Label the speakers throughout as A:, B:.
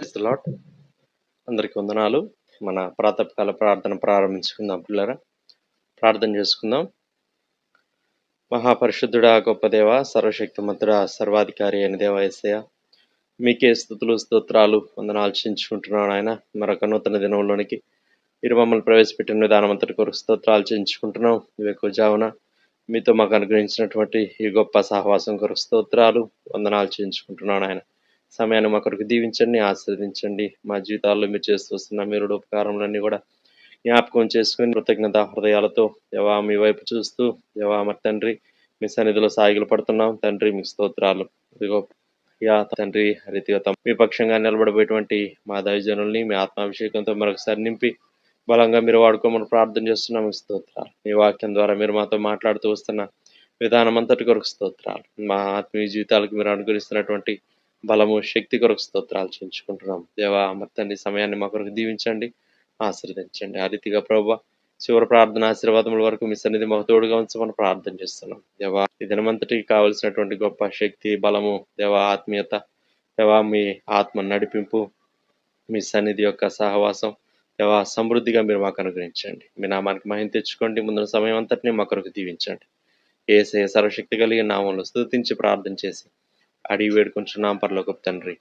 A: Praise the lord. అందరికి వందనాలు. మన ప్రాతకాల ప్రార్థన ప్రారంభించుకుందాం పిల్లరా. ప్రార్థన చేసుకుందాం. మహాపరిశుద్ధుడా, గొప్ప దేవ, సర్వశక్తిమంతుడా, సర్వాధికారి అయిన దేవ యేసయ్య, మీకే స్తుతులు స్తోత్రాలు వందనాలు చెల్లించుకుంటున్నాను ఆయన. మరొక నూతన దినంలోనికి మీరు మమ్మల్ని ప్రవేశపెట్టిన విధానం అంతటి కొరకు స్తోత్రాలు చెల్లించుకుంటున్నాం. ఇవే జావున మీతో మాకు అనుగ్రహించినటువంటి ఈ గొప్ప సహవాసం కొరకు స్తోత్రాలు వందనాలు చెల్లించుకుంటున్నాను ఆయన. సమయాన్ని మా కొరకు దీవించండి, ఆశీర్వదించండి. మా జీవితాల్లో మీరు చేస్తూ వస్తున్న మీరు ఉపకారములన్నీ కూడా జ్ఞాపకం చేసుకుని కృతజ్ఞత హృదయాలతో దేవా మీ వైపు చూస్తూ దేవా మరి తండ్రి మీ సన్నిధిలో సాగిలు పడుతున్నాం. తండ్రి మీకు స్తోత్రాలు. ఇదిగో యా తండ్రి రీతిగా మీ పక్షంగా నిలబడబోయేటువంటి మా దైవజనుల్ని మీ ఆత్మాభిషేకంతో మరొకసారి నింపి బలంగా మీరు వాడుకోమని ప్రార్థన చేస్తున్నాం. స్తోత్రాలు. మీ వాక్యం ద్వారా మీరు మాతో మాట్లాడుతూ వస్తున్న విధానం అంతటి కొరకు స్తోత్రాలు. మా ఆత్మీయ జీవితాలకు మీరు అనుగ్రహిస్తున్నటువంటి బలము శక్తి కొరకు స్తోత్రాలు చెల్లించుకుంటున్నాం. దేవా మరి తండ్రి సమయాన్ని మా కొరకు దీవించండి, ఆశీర్వదించండి. ఆ రీతిగా ప్రభువా చివరి ప్రార్థన ఆశీర్వాదముల వరకు మీ సన్నిధి మాకు తోడుగా ఉంచమని ప్రార్థన చేస్తున్నాం. దేవా ఈ దినమంతటికి కావలసినటువంటి గొప్ప శక్తి, బలము, దేవా ఆత్మీయత, దేవా మీ ఆత్మ నడిపింపు, మీ సన్నిధి యొక్క సహవాసం దేవా సమృద్ధిగా మీరు మాకు అనుగ్రహించండి. మీ నామానికి మహిమ తెచ్చుకోండి. ముందున్న సమయం అంతటినీ మా కొరకు దీవించండి. యేసయ్య సర్వశక్తి కలిగిన నామంలో స్తుతించి ప్రార్థన చేసి అడిగి వేడుకుంటున్నాం పరలోకపు తండ్రి,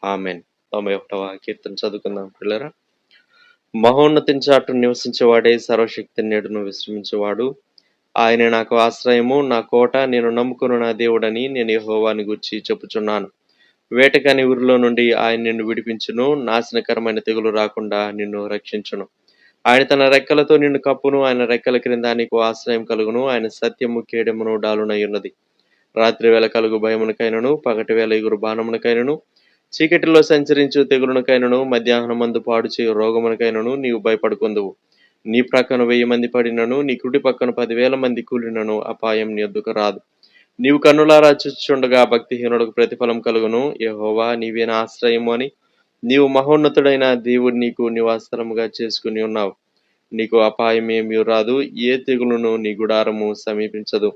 A: ఆమెన్. 91వ కీర్తన చదువుకుందాం పిల్లరా. మహోన్నతిని చాటు నివసించేవాడే సర్వశక్తి నేడును విశ్రమించేవాడు. ఆయన నాకు ఆశ్రయము, నా కోట, నేను నమ్ముకున్న నా దేవుడని నేను యెహోవాని గూర్చి చెప్పుచున్నాను. వేటకాని ఊరిలో నుండి ఆయన నిన్ను విడిపించును, నాశనకరమైన తెగులు రాకుండా నిన్ను రక్షించును. ఆయన తన రెక్కలతో నిన్ను కప్పును, ఆయన రెక్కల క్రింద నీకు ఆశ్రయం కలుగును. ఆయన సత్యము కేడెమును డాలునై ఉన్నది. రాత్రి వేళ కలుగు భయమునకైనను, పగటి వేళ ఎగురు బాణమునకైనను, చీకటిలో సంచరించు తెగులునకైనను, మధ్యాహ్నమందు పాడు చేయు రోగమునకైనను నీవు భయపడుకొందువు. నీ ప్రక్కన 1000 మంది పడినను, నీ కుడి పక్కన 10,000 మంది కూలినను అపాయం నీ యొద్దకు రాదు. నీవు కన్నులారా చూచుచుండగా భక్తిహీనులకు ప్రతిఫలం కలుగును. యెహోవా నీవే నా ఆశ్రయము అని నీవు మహోన్నతుడైన దేవుడు నీకు నివాసస్థలముగా చేసుకుని ఉన్నావు. నీకు అపాయం ఏమీ రాదు, ఏ తెగులును నీ గుడారము సమీపించదు.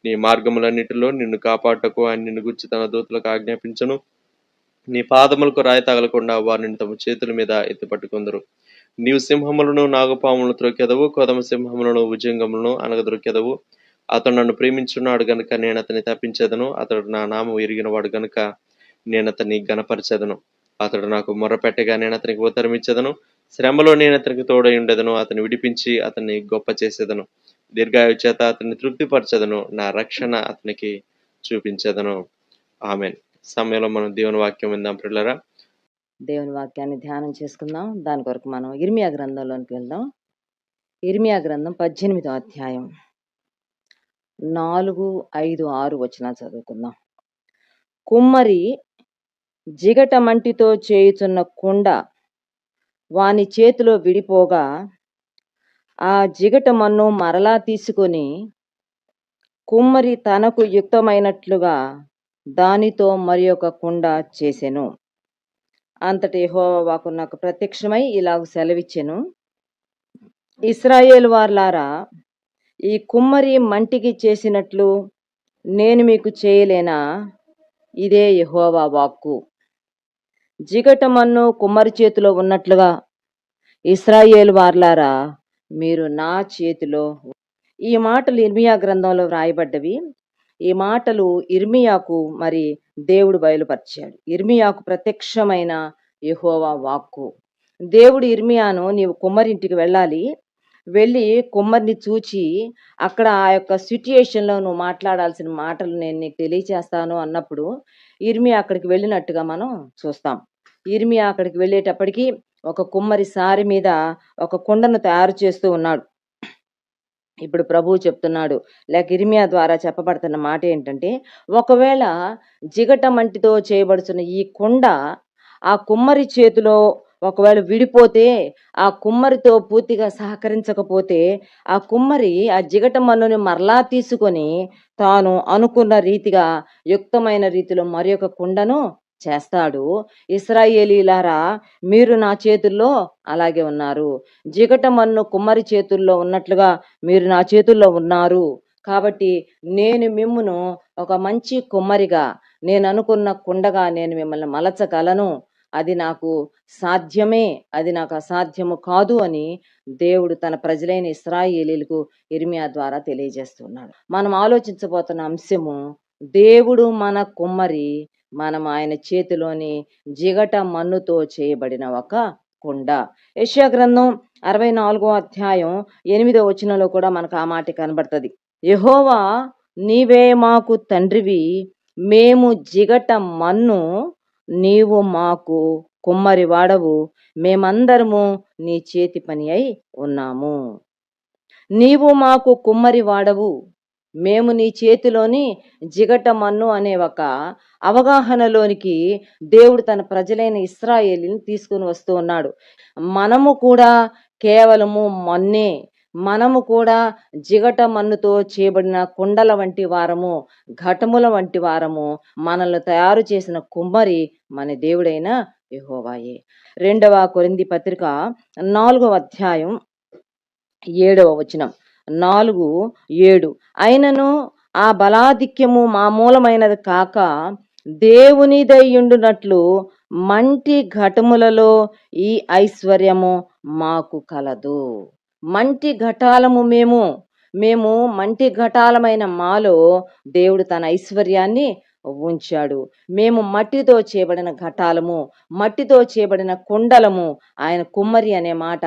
A: నీ మార్గములన్నిటిలో నిన్ను కాపాడుటకు ఆయన నిన్ను గుర్చి తన దూతలకు ఆజ్ఞాపించును. నీ పాదములకు రాయి తగలకుండా వారిని తమ చేతుల మీద ఎత్తిపట్టుకొందురు. నీవు సింహములను నాగపాములను త్రొక్కెదవు, కొదమ సింహములను భుజంగములను అనగదొక్కెదవు. అతడు నన్ను ప్రేమించున్నాడు గనుక నేను అతన్ని తప్పించెదను. అతడు నా నామం ఎరిగినవాడు గనుక నేను అతన్ని గణపరచెదను. అతడు నాకు మొర్రపెట్టగా నేను అతనికి ఉత్తరం ఇచ్చెదను. శ్రమలో నేను అతనికి తోడై ఉండెదను. అతన్ని విడిపించి అతన్ని గొప్ప చేసేదను. దీర్ఘాయు చేత అతన్ని తృప్తిపరచెదను. నా రక్షణ అతనికి చూపించెదను. ఆమెన్. సమయంలో మనం దేవుని వాక్యం విందాం పిల్లరా.
B: దేవుని వాక్యాన్ని ధ్యానం చేసుకుందాం. దాని కొరకు మనం ఇర్మియా గ్రంథంలోనికి వెళ్దాం. ఇర్మియా గ్రంథం 18వ అధ్యాయం 4, 5, 6 వచనాలు చదువుకుందాం. కుమ్మరి జిగట మంటితో చేయుచున్న కుండ వాని చేతిలో విడిపోగా ఆ జిగట మన్ను మరలా తీసుకొని కుమ్మరి తనకు యుక్తమైనట్లుగా దానితో మరి ఒక కుండ చేసెను. అంతటి యెహోవా వాక్కు నాకు ప్రత్యక్షమై ఇలాగ సెలవిచ్చెను. ఇశ్రాయేలు వార్లారా, ఈ కుమ్మరి మంటికి చేసినట్లు నేను మీకు చేయలేనా? ఇదే యెహోవా వాక్కు. జిగట మన్ను కుమ్మరి చేతిలో ఉన్నట్లుగా ఇశ్రాయేలు వార్లారా మీరు నా చేతిలో. ఈ మాటలు ఇర్మియా గ్రంథంలో వ్రాయబడ్డవి. ఈ మాటలు ఇర్మియాకు మరి దేవుడు బయలుపరిచాడు. ఇర్మియాకు ప్రత్యక్షమైన యెహోవా వాక్కు. దేవుడు ఇర్మియాను నీవు కుమ్మరింటికి వెళ్ళాలి, వెళ్ళి కుమ్మరిని చూచి అక్కడ ఆ యొక్క సిట్యుయేషన్లో నువ్వు మాట్లాడాల్సిన మాటలు నేను నీకు తెలియచేస్తాను అన్నప్పుడు ఇర్మియా అక్కడికి వెళ్ళినట్టుగా మనం చూస్తాం. ఇర్మియా అక్కడికి వెళ్ళేటప్పటికి ఒక కుమ్మరి సారి మీద ఒక కుండను తయారు చేస్తూ ఉన్నాడు. ఇప్పుడు ప్రభువు చెప్తున్నాడు, లేక ఇర్మియా ద్వారా చెప్పబడుతున్న మాట ఏంటంటే, ఒకవేళ జిగట మంటితో చేయబడుతున్న ఈ కుండ ఆ కుమ్మరి చేతిలో ఒకవేళ విడిపోతే, ఆ కుమ్మరితో పూర్తిగా సహకరించకపోతే, ఆ కుమ్మరి ఆ జిగట మన్నుని మరలా తీసుకొని తాను అనుకున్న రీతిగా యుక్తమైన రీతిలో మరి ఒక కుండను చేస్తాడు. ఇశ్రాయేలీలారా, మీరు నా చేతుల్లో అలాగే ఉన్నారు. జిగట మన్ను కుమ్మరి చేతుల్లో ఉన్నట్లుగా మీరు నా చేతుల్లో ఉన్నారు. కాబట్టి నేను మిమ్మును ఒక మంచి కుమ్మరిగా, నేను అనుకున్న కుండగా నేను మిమ్మల్ని మలచగలను. అది నాకు సాధ్యమే, అది నాకు అసాధ్యము కాదు అని దేవుడు తన ప్రజలైన ఇశ్రాయేలీయులకు ఇర్మియా ద్వారా తెలియజేస్తున్నాడు. మనం ఆలోచించబోతున్న అంశము, దేవుడు మన కుమ్మరి, మనం ఆయన చేతిలోని జిగట మన్నుతో చేయబడిన ఒక కుండ. యెషయా గ్రంథం 64వ అధ్యాయం 8వ వచనంలో కూడా మనకు ఆ మాట కనబడుతుంది. యెహోవా నీవే మాకు తండ్రివి, మేము జిగట మన్ను, నీవు మాకు కుమ్మరి వాడవు, మేమందరము నీ చేతి పని అయి ఉన్నాము. నీవు మాకు కుమ్మరి వాడవు, మేము నీ చేతిలోని జిగట మన్ను అనే ఒక అవగాహనలోనికి దేవుడు తన ప్రజలైన ఇశ్రాయేలుని తీసుకుని వస్తూ ఉన్నాడు. మనము కూడా కేవలము మన్నే, మనము కూడా జిగట మన్నుతో చేయబడిన కుండల వంటి వారము, ఘటముల వంటి వారము. మనల్ని తయారు చేసిన కుమ్మరి మన దేవుడైన యెహోవాయే. 2వ కొరింథీ పత్రిక 4వ అధ్యాయం 7వ వచనం, 4:7 అయినను ఆ బలాధిక్యము మా మూలమైనది కాక దేవునిదైయుండునట్లు మంటి ఘటములలో ఈ ఐశ్వర్యము మాకు కలదు. మంటి ఘటాలము మేము మంటి ఘటాలమైన మాలో దేవుడు తన ఐశ్వర్యాన్ని ఉంచాడు. మేము మట్టితో చేయబడిన ఘటాలము, మట్టితో చేయబడిన కుండలము. ఆయన కుమ్మరి అనే మాట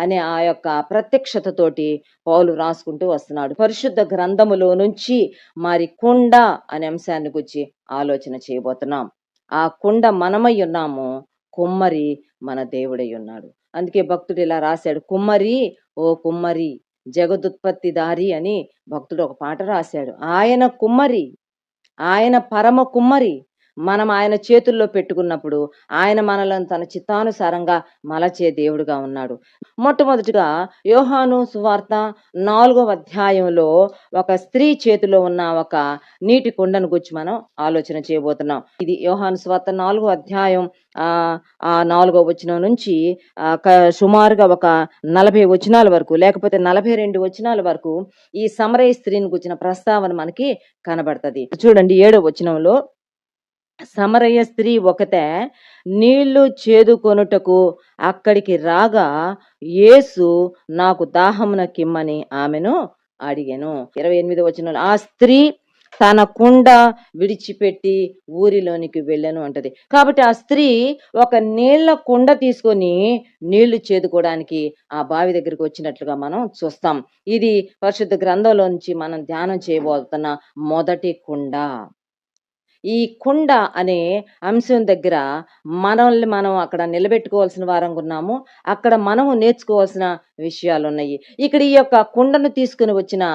B: అనే ఆ యొక్క ప్రత్యక్షతతోటి పౌలు రాసుకుంటూ వస్తున్నాడు. పరిశుద్ధ గ్రంథములో నుంచి మరి కుండ అనే అంశాన్ని గురించి ఆలోచన చేయబోతున్నాం. ఆ కుండ మనమై ఉన్నాము, కుమ్మరి మన దేవుడై ఉన్నాడు. అందుకే భక్తుడు ఇలా రాశాడు, కుమ్మరి ఓ కుమ్మరి జగదుత్పత్తి దారి అని భక్తుడు ఒక పాట రాశాడు. ఆయన కుమ్మరి, ఆయన పరమ కుమ్మరి. మనం ఆయన చేతుల్లో పెట్టుకున్నప్పుడు ఆయన మనలను తన చిత్తానుసారంగా మలచే దేవుడుగా ఉన్నాడు. మొట్టమొదటిగా యోహాను సువార్త 4వ అధ్యాయంలో ఒక స్త్రీ చేతిలో ఉన్న ఒక నీటి కుండను గురించి మనం ఆలోచన చేయబోతున్నాం. ఇది యోహాను సువార్త 4వ అధ్యాయం ఆ 4వ వచనం నుంచి సుమారుగా ఒక 40 వచనాల వరకు, లేకపోతే 42 వచనాల వరకు ఈ సమరయ స్త్రీని గురించిన ప్రస్తావన మనకి కనబడుతుంది. చూడండి 7వ వచనంలో, సమరయ స్త్రీ ఒకతే నీళ్లు చేదుకొనుటకు అక్కడికి రాగా యేసు నాకు దాహమున కిమ్మని ఆమెను అడిగెను. 28వ వచనంలో, ఆ స్త్రీ తన కుండ విడిచిపెట్టి ఊరిలోనికి వెళ్ళను అంటది. కాబట్టి ఆ స్త్రీ ఒక నీళ్ల కుండ తీసుకొని నీళ్లు చేదుకోవడానికి ఆ బావి దగ్గరికి వచ్చినట్లుగా మనం చూస్తాం. ఇది పరిశుద్ధ గ్రంథంలో నుంచి మనం ధ్యానం చేయబోతున్న మొదటి కుండ. ఈ కుండ అనే అంశం దగ్గర మనల్ని మనం అక్కడ నిలబెట్టుకోవాల్సిన వారంగా ఉన్నాము. అక్కడ మనము నేర్చుకోవాల్సిన విషయాలు ఉన్నాయి. ఇక్కడ ఈ యొక్క కుండను తీసుకుని వచ్చిన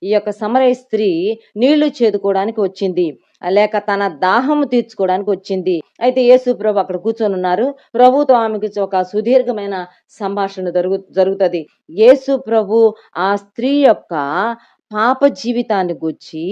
B: ఈ యొక్క సమరయ స్త్రీ నీళ్లు చేదుకోవడానికి వచ్చింది, లేక తన దాహము తీర్చుకోవడానికి వచ్చింది. అయితే యేసు ప్రభు అక్కడ కూర్చొని ఉన్నారు. ప్రభుతో ఆమెకి ఒక సుదీర్ఘమైన సంభాషణ జరుగుతుంది. యేసు ప్రభు ఆ స్త్రీ యొక్క పాప జీవితాన్ని గూర్చి,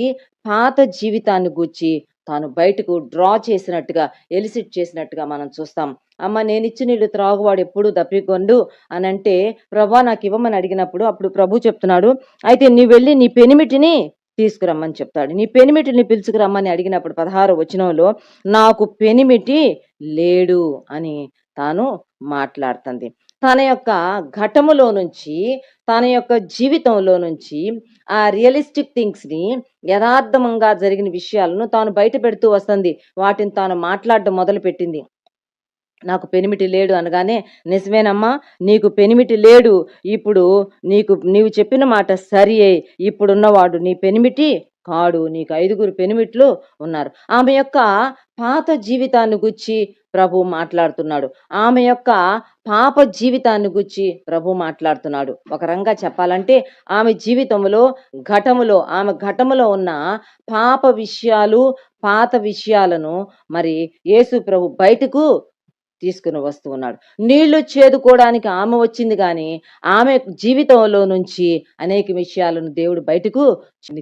B: పాత జీవితాన్ని గూర్చి తాను బయటకు డ్రా చేసినట్టుగా, ఎలిసిట్ చేసినట్టుగా మనం చూస్తాం. అమ్మ, నేనిచ్చి నీళ్ళు త్రాగువాడు ఎప్పుడు దప్పికొండు అని అంటే, ప్రభా నాకు ఇవ్వమని అడిగినప్పుడు అప్పుడు ప్రభు చెప్తున్నాడు, అయితే నీ వెళ్ళి నీ పెనిమిటిని తీసుకురమ్మని చెప్తాడు. నీ పెనిమిటిని పిలుచుకురమ్మని అడిగినప్పుడు 16వ వచనంలో, నాకు పెనిమిటి లేడు అని తాను మాట్లాడుతుంది. తన యొక్క ఘటములో నుంచి, తన యొక్క జీవితంలో నుంచి ఆ రియలిస్టిక్ థింగ్స్ ని, యథార్థంగా జరిగిన విషయాలను తాను బయట పెడుతూ వస్తుంది. వాటిని తాను మాట్లాడడం మొదలు పెట్టింది. నాకు పెనిమిటి లేడు అనగానే, నిజమేనమ్మా, నీకు పెనిమిటి లేడు, ఇప్పుడు నీవు చెప్పిన మాట సరియే, ఇప్పుడున్నవాడు నీ పెనిమిటి కాడు, నీకు 5గురు పెనిమిట్లు ఉన్నారు. ఆమె యొక్క పాత జీవితాన్ని గురించి ప్రభు మాట్లాడుతున్నాడు. ఆమె యొక్క పాప జీవితాన్ని గురించి ప్రభు మాట్లాడుతున్నాడు. ఒక రంగా చెప్పాలంటే ఆమె జీవితంలో ఆమె ఘటములో ఉన్న పాప విషయాలు, పాత విషయాలను మరి యేసు ప్రభు బయటకు తీసుకుని వస్తూ ఉన్నాడు. నీళ్లు చేదుకోవడానికి ఆమె వచ్చింది, కానీ ఆమె జీవితంలో నుంచి అనేక విషయాలను దేవుడు బయటకు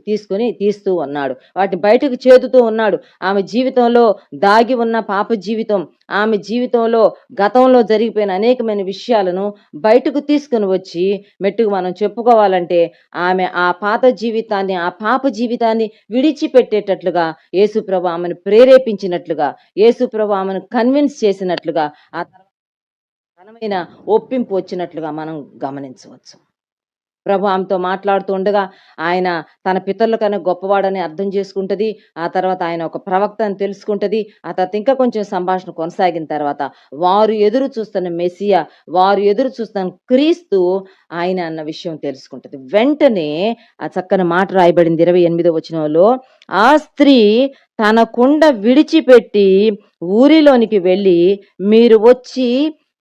B: తీసుకొని తీస్తూ ఉన్నాడు. వాటిని బయటకు చేదుతూ ఉన్నాడు. ఆమె జీవితంలో దాగి ఉన్న పాప జీవితం, ఆమె జీవితంలో గతంలో జరిగిపోయిన అనేకమైన విషయాలను బయటకు తీసుకొని వచ్చి మెట్టుకు మనం చెప్పుకోవాలంటే ఆమె ఆ పాత జీవితాన్ని, ఆ పాప జీవితాన్ని విడిచిపెట్టేటట్లుగా యేసుప్రభు ఆమెను ప్రేరేపించినట్లుగా, యేసుప్రభు ఆమెను కన్విన్స్ చేసినట్లుగా, ఆ తర్వాత ఘనమైన ఒప్పింపు వచ్చినట్లుగా మనం గమనించవచ్చు. ప్రభు ఆమెతో మాట్లాడుతూ ఉండగా ఆయన తన పితరుల కన్నా గొప్పవాడని అర్థం చేసుకుంటది. ఆ తర్వాత ఆయన ఒక ప్రవక్త అని తెలుసుకుంటది. ఆ తర్వాత ఇంకా కొంచెం సంభాషణ కొనసాగిన తర్వాత వారు ఎదురు చూస్తున్న మెస్సియా, వారు ఎదురు చూస్తున్న క్రీస్తు ఆయన అన్న విషయం తెలుసుకుంటది. వెంటనే ఆ చక్కని మాట రాయబడింది 28వ వచనంలో, ఆ స్త్రీ తన కుండ విడిచిపెట్టి ఊరిలోనికి వెళ్ళి, మీరు వచ్చి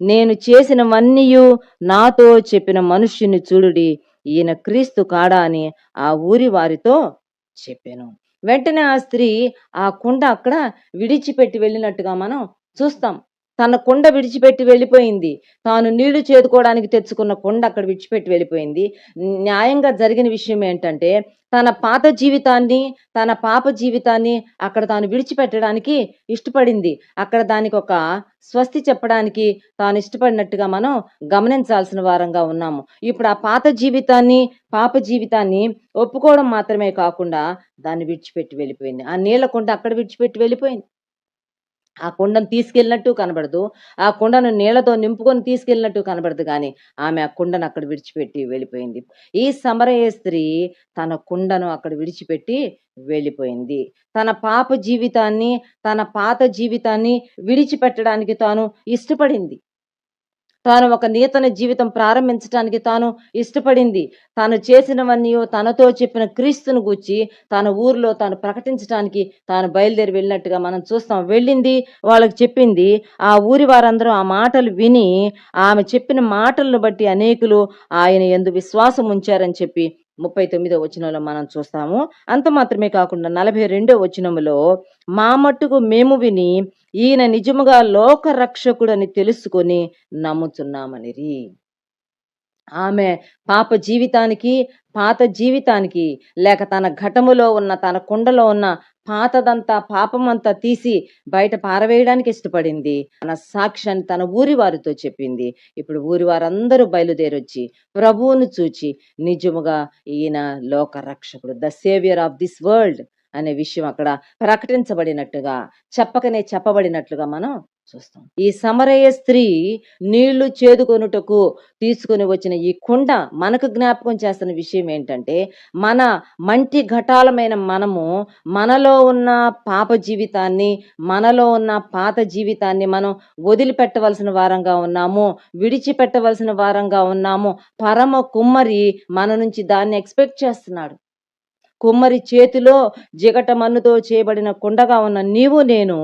B: నేను చేసినవన్నీయు నాతో చెప్పిన మనుష్యుని చూడుడి, ఈయన క్రీస్తు కాడా అని ఆ ఊరి వారితో చెప్పాను. వెంటనే ఆ స్త్రీ ఆ కుండ అక్కడ విడిచిపెట్టి వెళ్ళినట్టుగా మనం చూస్తాం. తన కుండ విడిచిపెట్టి వెళ్ళిపోయింది. తాను నీళ్లు చేదుకోవడానికి తెచ్చుకున్న కుండ అక్కడ విడిచిపెట్టి వెళ్ళిపోయింది. న్యాయంగా జరిగిన విషయం ఏంటంటే తన పాత జీవితాన్ని, తన పాప జీవితాన్ని అక్కడ తాను విడిచిపెట్టడానికి ఇష్టపడింది. అక్కడ దానికి ఒక స్వస్తి చెప్పడానికి తాను ఇష్టపడినట్టుగా మనం గమనించాల్సిన వారంగా ఉన్నాము. ఇప్పుడు ఆ పాత జీవితాన్ని, పాప జీవితాన్ని ఒప్పుకోవడం మాత్రమే కాకుండా దాన్ని విడిచిపెట్టి వెళ్ళిపోయింది. ఆ నీళ్ల కుండ అక్కడ విడిచిపెట్టి వెళ్ళిపోయింది. ఆ కుండను తీసుకెళ్ళినట్టు కనబడదు. ఆ కుండను నీళ్లతో నింపుకొని తీసుకెళ్ళినట్టు కనబడదు గానీ, ఆమె ఆ కుండను అక్కడ విడిచిపెట్టి వెళ్ళిపోయింది. ఈ సమరయ స్త్రీ తన కుండను అక్కడ విడిచిపెట్టి వెళ్ళిపోయింది. తన పాప జీవితాన్ని, తన పాత జీవితాన్ని విడిచిపెట్టడానికి తాను ఇష్టపడింది. తాను ఒక నూతన జీవితం ప్రారంభించటానికి తాను ఇష్టపడింది. తాను చేసినవన్నీ తనతో చెప్పిన క్రీస్తును గూర్చి తన ఊరిలో తాను ప్రకటించటానికి తాను బయలుదేరి వెళ్ళినట్టుగా మనం చూస్తాం. వెళ్ళింది, వాళ్ళకి చెప్పింది. ఆ ఊరి వారందరూ ఆ మాటలు విని, ఆమె చెప్పిన మాటలను బట్టి అనేకులు ఆయన యందు విశ్వాసం ఉంచారని చెప్పి 39వ వచనంలో మనం చూస్తాము. అంత మాత్రమే కాకుండా 42వ వచనములో, మా మట్టుకు మేము విని ఈయన నిజముగా లోక రక్షకుడని తెలుసుకొని నమ్ముచున్నామనిరి. ఆమె పాప జీవితానికి, పాత జీవితానికి, లేక తన ఘటములో ఉన్న, తన కుండలో ఉన్న పాతదంతా, పాపమంతా తీసి బయట పారవేయడానికి ఇష్టపడింది. తన సాక్ష్యాన్ని తన ఊరి వారితో చెప్పింది. ఇప్పుడు ఊరి వారందరూ బయలుదేరొచ్చి ప్రభువును చూచి నిజముగా ఈయన లోక రక్షకుడు, the saviour of this world అనే విషయం అక్కడ ప్రకటించబడినట్టుగా, చెప్పకనే చెప్పబడినట్లుగా మనం చూస్తాం. ఈ సమరయ స్త్రీ నీళ్లు చేదుకొనుటకు తీసుకుని వచ్చిన ఈ కుండ మనకు జ్ఞాపకం చేస్తున్న విషయం ఏంటంటే, మన మంటి ఘటాలమైన మనము మనలో ఉన్న పాప జీవితాన్ని, మనలో ఉన్న పాత జీవితాన్ని మనం వదిలిపెట్టవలసిన వారంగా ఉన్నాము, విడిచిపెట్టవలసిన వారంగా ఉన్నాము. పరమ కుమ్మరి మన నుంచి దాన్ని ఎక్స్పెక్ట్ చేస్తున్నాడు. కుమ్మరి చేతిలో జిగట మన్నుతో చేయబడిన కుండగా ఉన్న నీవు నేను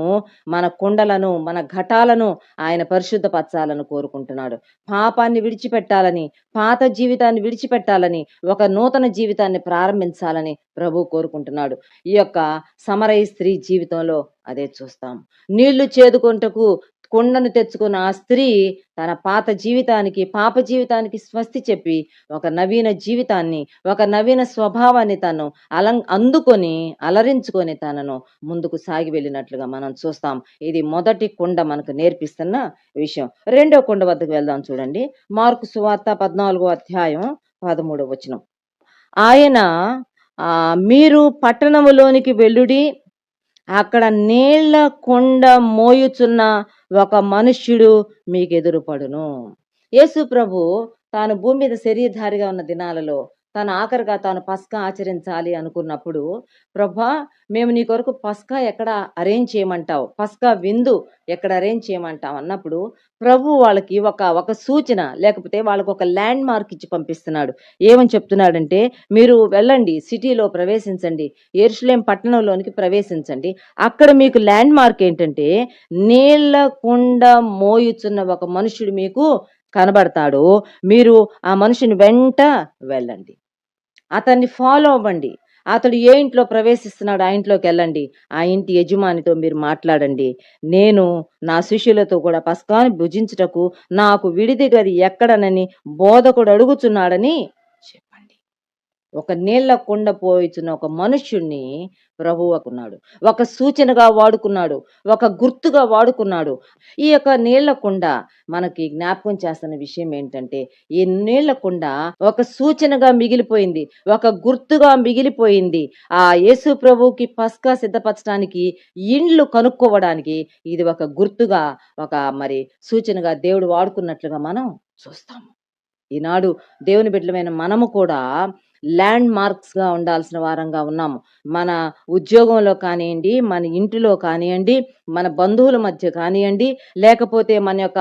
B: మన కుండలను, మన ఘటాలను ఆయన పరిశుద్ధపరచాలని కోరుకుంటున్నాడు. పాపాన్ని విడిచిపెట్టాలని, పాత జీవితాన్ని విడిచిపెట్టాలని, ఒక నూతన జీవితాన్ని ప్రారంభించాలని ప్రభు కోరుకుంటున్నాడు. ఈ యొక్క సమరయ స్త్రీ జీవితంలో అదే చూస్తాం. నీళ్లు చేదుకొనుటకు కుండను తెచ్చుకున్న ఆ స్త్రీ తన పాత జీవితానికి, పాప జీవితానికి స్వస్తి చెప్పి ఒక నవీన జీవితాన్ని, ఒక నవీన స్వభావాన్ని తను అందుకొని, అలరించుకొని తనను ముందుకు సాగి వెళ్ళినట్లుగా మనం చూస్తాం. ఇది మొదటి కుండ మనకు నేర్పిస్తున్న విషయం. రెండో కుండ వద్దకు వెళ్దాం చూడండి. మార్కు సువార్త 14వ అధ్యాయం 13వ వచనం. ఆయన మీరు పట్టణములోనికి వెళ్ళుడి, అక్కడ నీళ్ల కుండ మోయుచున్న ఒక మనుష్యుడు మీకు ఎదురుపడును. యేసు ప్రభు తాను భూమి మీద శరీరధారిగా ఉన్న దినాలలో తాను ఆఖరిగా తాను పస్కా ఆచరించాలి అనుకున్నప్పుడు, ప్రభా మేము నీ కొరకు పస్కా ఎక్కడ అరేంజ్ చేయమంటావు, పస్కా విందు ఎక్కడ అరేంజ్ చేయమంటావు అన్నప్పుడు ప్రభు వాళ్ళకి ఒక సూచన, లేకపోతే వాళ్ళకు ఒక ల్యాండ్ మార్క్ ఇచ్చి పంపిస్తున్నాడు. ఏమని చెప్తున్నాడంటే, మీరు వెళ్ళండి, సిటీలో ప్రవేశించండి, యెరూషలేం పట్టణంలోనికి ప్రవేశించండి. అక్కడ మీకు ల్యాండ్ మార్క్ ఏంటంటే, నీళ్ల కుండ మోయుచున్న ఒక మనుషుడు మీకు కనబడతాడు. మీరు ఆ మనిషిని వెంట వెళ్ళండి, అతన్ని ఫాలో అవ్వండి. అతడు ఏ ఇంట్లో ప్రవేశిస్తున్నాడు ఆ ఇంట్లోకి వెళ్ళండి, ఆ ఇంటి యజమానితో మీరు మాట్లాడండి. నేను నా శిష్యులతో కూడా పస్కాను భుజించుటకు నాకు విడిది గది ఎక్కడనని బోధకుడు అడుగుచున్నాడని చెప్పండి. ఒక నీళ్ల కుండ పోయిచున్న ఒక మనుష్యుణ్ణి ప్రభువుకున్నాడు. ఒక సూచనగా వాడుకున్నాడు. ఒక గుర్తుగా వాడుకున్నాడు. ఈ యొక్క నీళ్ల కుండ మనకి జ్ఞాపకం చేస్తున్న విషయం ఏంటంటే, ఈ నీళ్ల కుండ ఒక సూచనగా మిగిలిపోయింది. ఒక గుర్తుగా మిగిలిపోయింది. ఆ యేసు ప్రభువుకి పస్కా సిద్ధపరచడానికి ఇండ్లు కనుక్కోవడానికి ఇది ఒక గుర్తుగా, ఒక మరి సూచనగా దేవుడు వాడుకున్నట్లుగా మనం చూస్తాము. ఈనాడు దేవుని బిడ్డలమైన మనము కూడా ల్యాండ్ మార్క్స్‌గా ఉండాల్సిన వారంగా ఉన్నాము. మన ఉద్యోగంలో కానియండి, మన ఇంటిలో కానియండి, మన బంధువుల మధ్య కానియండి, లేకపోతే మన యొక్క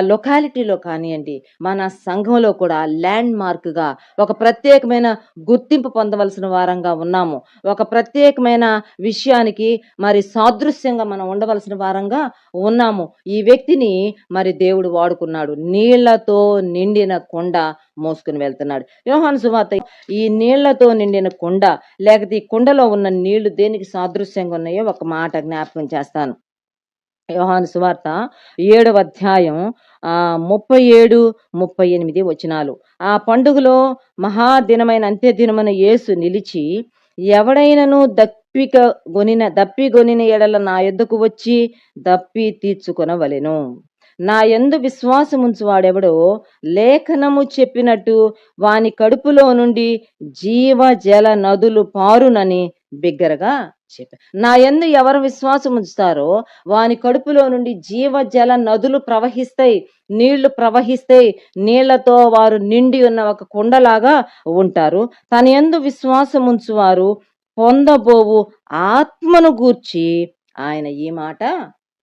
B: లొకాలిటీలో కానియండి, మన సంఘంలో కూడా ల్యాండ్ మార్క్‌గా ఒక ప్రత్యేకమైన గుర్తింపు పొందవలసిన వారంగా ఉన్నాము. ఒక ప్రత్యేకమైన విషయానికి మరి సాదృశ్యంగా మనం ఉండవలసిన వారంగా ఉన్నాము. ఈ వ్యక్తిని మరి దేవుడు వాడుకున్నాడు. నీళ్లతో నిండిన కొండ మోసుకొని వెళ్తున్నాడు. యోహాను సువార్త ఈ నీళ్లతో నిండిన కుండ, లేకపోతే ఈ కుండలో ఉన్న నీళ్లు దేనికి సాదృశ్యంగా ఉన్నాయో ఒక మాట జ్ఞాపకం చేస్తాను. యోహాను సువార్త 7వ అధ్యాయం 37, 38 వచనాలు. ఆ పండుగలో మహాదినమైన అంత్యదినమున యేసు నిలిచి, ఎవడైనను దప్పిగొనిన ఎడల నా యొద్దకు వచ్చి దప్పి తీర్చుకొనవలెను. నా యందు విశ్వాసముంచు వాడెవడో లేఖనము చెప్పినట్టు వాని కడుపులో నుండి జీవ జల నదులు పారునని బిగ్గరగా చెప్పారు. నా యందు ఎవరు విశ్వాసం ఉంచుతారో వాని కడుపులో నుండి జీవ జల నదులు ప్రవహిస్తాయి, నీళ్లు ప్రవహిస్తాయి. నీళ్లతో వారు నిండి ఉన్న ఒక కుండలాగా ఉంటారు. తన యందు విశ్వాసం ఉంచువారు పొందబోవు ఆత్మను గూర్చి ఆయన ఈ మాట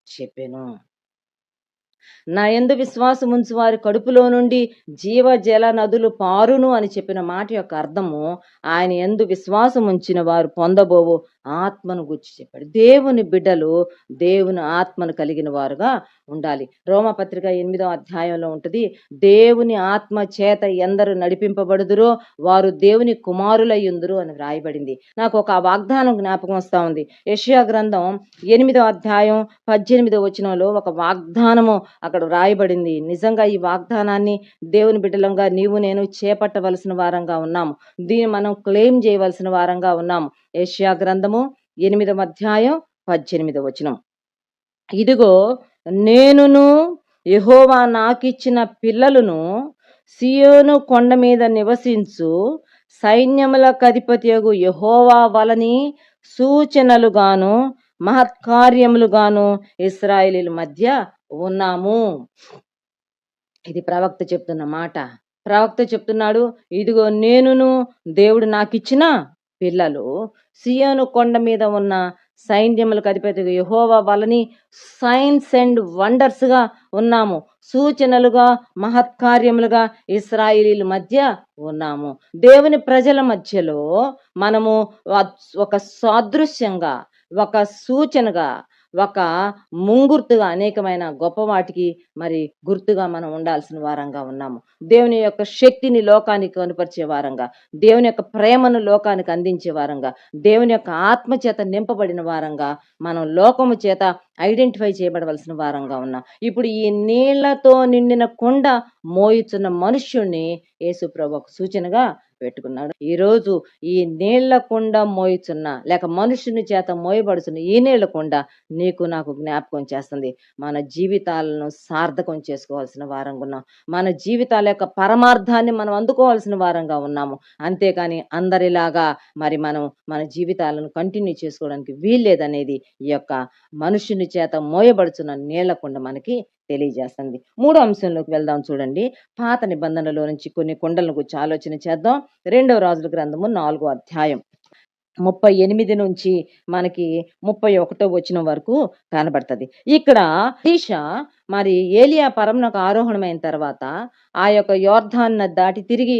B: చెప్పెను. నా యందు విశ్వాసం ఉంచు వారి కడుపులో నుండి జీవ జల నదులు పారును అని చెప్పిన మాట యొక్క అర్థము, ఆయన యందు విశ్వాసం ఉంచిన వారు పొందబోవు ఆత్మను గురించి చెప్పాడు. దేవుని బిడ్డలు దేవుని ఆత్మను కలిగిన వారుగా ఉండాలి. రోమపత్రిక 8వ అధ్యాయంలో ఉంటుంది, దేవుని ఆత్మ చేత ఎందరు నడిపింపబడుదురో వారు దేవుని కుమారులయ్యుందురు అని వ్రాయబడింది. నాకు ఒక వాగ్దానం జ్ఞాపకం వస్తా ఉంది. యెషయా గ్రంథం 8వ అధ్యాయం 18వ వచనంలో ఒక వాగ్దానము అక్కడ వ్రాయబడింది. నిజంగా ఈ వాగ్దానాన్ని దేవుని బిడ్డలంగా నీవు నేను చేపట్టవలసిన వారంగా ఉన్నాము. దీన్ని మనం క్లెయిమ్ చేయవలసిన వారంగా ఉన్నాము. యెషయా గ్రంథము 8వ అధ్యాయం 18వ వచనం. ఇదిగో నేనును యెహోవా నాకిచ్చిన పిల్లలను సియోను కొండ మీద నివసించు సైన్యములకధిపతియగు యెహోవా వలని సూచనలుగాను మహత్కార్యములుగాను ఇశ్రాయేలీయుల మధ్య ఉన్నాము. ఇది ప్రవక్త చెప్తున్న మాట. ప్రవక్త చెప్తున్నాడు, ఇదిగో నేనును దేవుడు నాకిచ్చిన పిల్లలు సియోను కొండ మీద ఉన్న సైన్యములకు అధిపతి యెహోవా వలని సైన్స్ అండ్ వండర్స్ గా ఉన్నాము, సూచనలుగా మహత్కార్యములుగా ఇశ్రాయేలీయుల మధ్య ఉన్నాము. దేవుని ప్రజల మధ్యలో మనము ఒక సాదృశ్యంగా, ఒక సూచనగా, ఒక ముంగుర్తుగా అనేకమైన గొప్ప వాటికి మరి గుర్తుగా మనం ఉండాల్సిన వారంగా ఉన్నాము. దేవుని యొక్క శక్తిని లోకానికి కనుపరిచే వారంగా, దేవుని యొక్క ప్రేమను లోకానికి అందించే వారంగా, దేవుని యొక్క ఆత్మ చేత నింపబడిన వారంగా మనం లోకము చేత ఐడెంటిఫై చేయబడవలసిన వారంగా ఉన్నాం. ఇప్పుడు ఈ నీళ్లతో నిండిన కొండ మోయుచున్న మనుష్యుణ్ణి యేసు ప్రభు ఒక సూచనగా పెట్టుకున్నాడు. ఈరోజు ఈ నీళ్ల కొండ మోయుచున్న లేక మనుషుని చేత మోయబడుతున్న ఈ నీళ్ల కొండ నీకు నాకు జ్ఞాపకం చేస్తుంది. మన జీవితాలను సార్థకం చేసుకోవాల్సిన వారంగా ఉన్నాం. మన జీవితాల యొక్క పరమార్థాన్ని మనం అందుకోవాల్సిన వారంగా ఉన్నాము. అంతేకాని అందరిలాగా మరి మనం మన జీవితాలను కంటిన్యూ చేసుకోవడానికి వీల్లేదనేది ఈ యొక్క మనుషుని చేత మోయబడుతున్న నీళ్ల కొండ మనకి తెలియజేస్తుంది. 3వ అంశంలోకి వెళ్దాం. చూడండి, పాత నిబంధనలో నుంచి కొన్ని కొండలను గురించి ఆలోచన చేద్దాం. 2వ రాజుల గ్రంథము 4వ అధ్యాయం 38 నుంచి మనకి 31వ వచనం వరకు కనబడుతుంది. ఇక్కడ ఎలీషా మరి ఏలియా పరమునకు ఆరోహణమైన తర్వాత ఆ యొక్క యోర్ధాన్ దాటి తిరిగి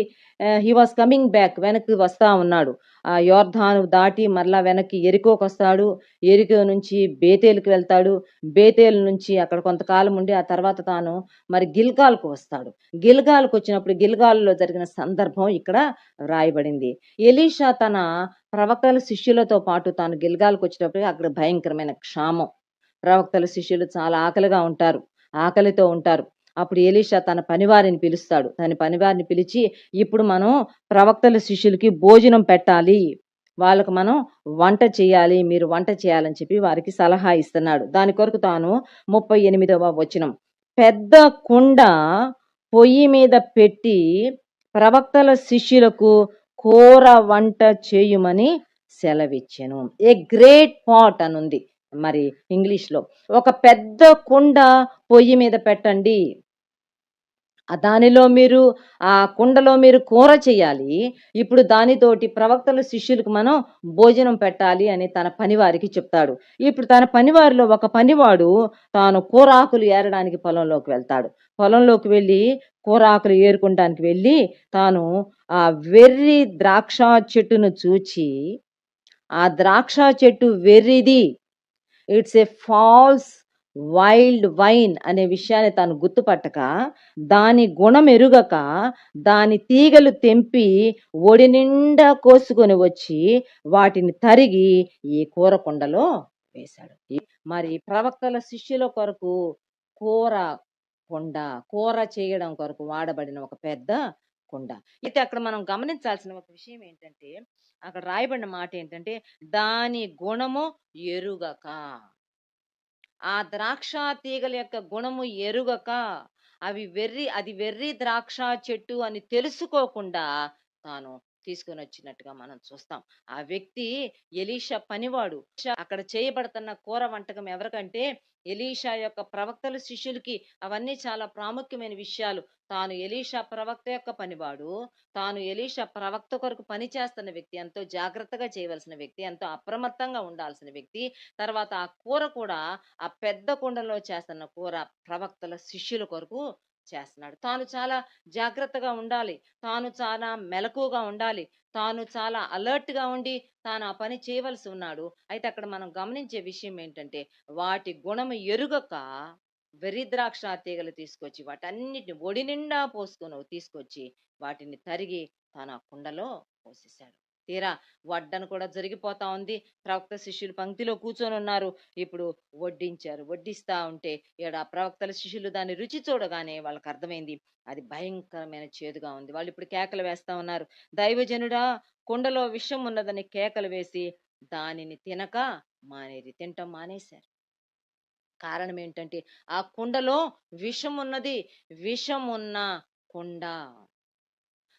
B: హీ వాస్ కమింగ్ బ్యాక్, వెనక్కి వస్తా ఉన్నాడు. ఆ యోర్ధాను దాటి మరలా వెనక్కి ఎరికోకు వస్తాడు. ఎరికో నుంచి బేతేలుకు వెళ్తాడు. బేతేలు నుంచి అక్కడ కొంతకాలం ఉండి ఆ తర్వాత తాను మరి గిల్గాల్కు వస్తాడు. గిల్గాల్కు వచ్చినప్పుడు గిల్గాల్లో జరిగిన సందర్భం ఇక్కడ రాయబడింది. ఎలీషా తన ప్రవక్తల శిష్యులతో పాటు తాను గిల్గాల్కు వచ్చినప్పుడు అక్కడ భయంకరమైన క్షామం. ప్రవక్తల శిష్యులు చాలా ఆకలితో ఉంటారు. అప్పుడు ఎలీషా తన పనివారిని పిలుస్తాడు. తన పనివారిని పిలిచి, ఇప్పుడు మనం ప్రవక్తల శిష్యులకి భోజనం పెట్టాలి. వాళ్ళకి మనం వంట చేయాలి. మీరు వంట చేయాలని చెప్పి వారికి సలహా ఇస్తున్నాడు. దాని కొరకు తాను 38వ వచనం. పెద్ద కుండ పొయ్యి మీద పెట్టి ప్రవక్తల శిష్యులకు కూర వంట చేయుమని సెలవిచ్చెను. ఏ గ్రేట్ పాట్ అని ఉంది మరి ఇంగ్లీష్లో. ఒక పెద్ద కుండ పొయ్యి మీద పెట్టండి. దానిలో మీరు ఆ కుండలో మీరు కూర చేయాలి. ఇప్పుడు దానితోటి ప్రవక్తల శిష్యులకు మనం భోజనం పెట్టాలి అని తన పనివారికి చెప్తాడు. ఇప్పుడు తన పనివారిలో ఒక పనివాడు తాను కూరాకులు ఏరడానికి పొలంలోకి వెళ్తాడు. పొలంలోకి వెళ్ళి కూరాకులు ఏరుకోవడానికి వెళ్ళి తాను ఆ వెర్రి ద్రాక్ష చెట్టును చూచి, ఆ ద్రాక్ష చెట్టు వెర్రిది, it's a false wild vine అనే విషయాన్ని తాను గుర్తుపట్టక, దాని గుణం ఎరుగక, దాని తీగలు తెంపి ఒడి నిండా కోసుకొని వచ్చి వాటిని తరిగి ఈ కూర కుండలో వేశాడు. మరి ప్రవక్తల శిష్యుల కొరకు కూర కుండ, కూర చేయడం కొరకు వాడబడిన ఒక పెద్ద కుండ. అయితే అక్కడ మనం గమనించాల్సిన ఒక విషయం ఏంటంటే, అక్కడ రాయబడిన మాట ఏంటంటే, దాని గుణము ఎరుగక. ఆ ద్రాక్ష తీగల యొక్క గుణము ఎరుగక, అది వెర్రి ద్రాక్ష చెట్టు అని తెలుసుకోకుండా తాను తీసుకొని వచ్చినట్టుగా మనం చూస్తాం. ఆ వ్యక్తి ఎలీషా పనివాడు. అక్కడ చేయబడుతున్న కూర వంటకం ఎవరికంటే ఎలీషా యొక్క ప్రవక్తల శిష్యులకి. అవన్నీ చాలా ప్రాముఖ్యమైన విషయాలు. తాను ఎలీషా ప్రవక్త యొక్క పనివాడు. తాను ఎలీషా ప్రవక్త కొరకు పని చేస్తున్న వ్యక్తి, ఎంతో జాగ్రత్తగా చేయవలసిన వ్యక్తి, ఎంతో అప్రమత్తంగా ఉండాల్సిన వ్యక్తి. తర్వాత ఆ కూర కూడా ఆ పెద్ద కుండలో చేస్తున్న కూర ప్రవక్తల శిష్యుల కొరకు చేస్తున్నాడు. తాను చాలా జాగ్రత్తగా ఉండాలి. తాను చాలా మెలకువగా ఉండాలి. తాను చాలా అలర్ట్ గా ఉండి తాను ఆ పని చేయవలసి ఉన్నాడు. అయితే అక్కడ మనం గమనించే విషయం ఏంటంటే, వాటి గుణము ఎరుగక వెర్రి ద్రాక్ష తీగలు తీసుకొచ్చి వాటన్నిటిని ఒడి నిండా తీసుకొచ్చి వాటిని తరిగి తాను ఆ కుండలో పోసేశాడు. తీరా వడ్డన కూడా జరిగిపోతా ఉంది. ప్రవక్త శిష్యులు పంక్తిలో కూర్చొని ఉన్నారు. ఇప్పుడు వడ్డించారు. వడ్డిస్తా ఉంటే ఆ ప్రవక్తల శిష్యులు దాన్ని రుచి చూడగానే వాళ్ళకి అర్థమైంది, అది భయంకరమైన చేదుగా ఉంది. వాళ్ళు ఇప్పుడు కేకలు వేస్తా ఉన్నారు. దైవజనుడా, కుండలో విషం ఉన్నదని కేకలు వేసి దానిని తినటం మానేశారు. కారణం ఏంటంటే, ఆ కుండలో విషం ఉన్నది. విషం ఉన్న కుండ.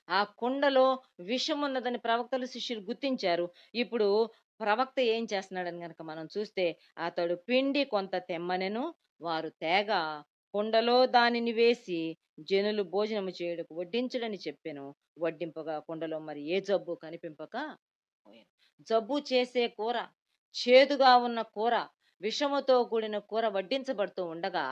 B: ఆ కుండలో విషం ఉన్నదని ప్రవక్తల శిష్యులు గుర్తించారు. ఇప్పుడు ప్రవక్త ఏం చేస్తున్నాడని గనక మనం చూస్తే, అతడు పిండి కొంత తెమ్మనెను. వారు తేగ కుండలో దానిని వేసి జనులు భోజనము చేయుటకు వడ్డించడని చెప్పెను. వడ్డింపగా కుండలో మరి ఏ జబ్బు కనిపింపక పోయాను. జబ్బు చేసే కూర, చేదుగా ఉన్న కూర, విషముతో కూడిన కూర వడ్డించబడుతూ ఉండగా,